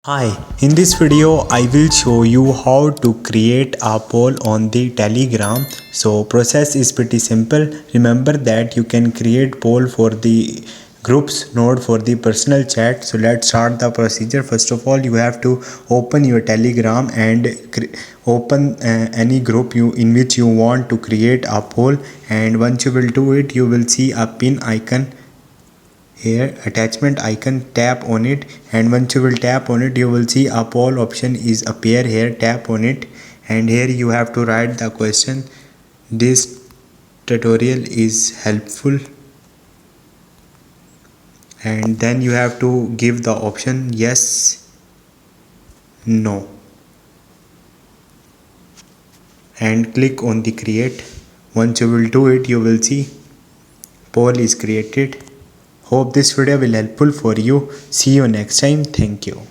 Hi, in this video I will show you how to create a poll on the Telegram. So process is pretty simple. Remember that you can create poll for the groups, not for the personal chat. So let's start the procedure. First of all, you have to open your Telegram and open any group in which you want to create a poll, and once you will do it, you will see a pin icon here, attachment icon. Tap on it, and once you will tap on it, you will see a poll option is appear here. Tap on it, and here you have to write the question: this tutorial is helpful, and then you have to give the option yes, no, and click on the create. Once you will do it, you will see poll is created. Hope this video will helpful for you. See you next time. Thank you.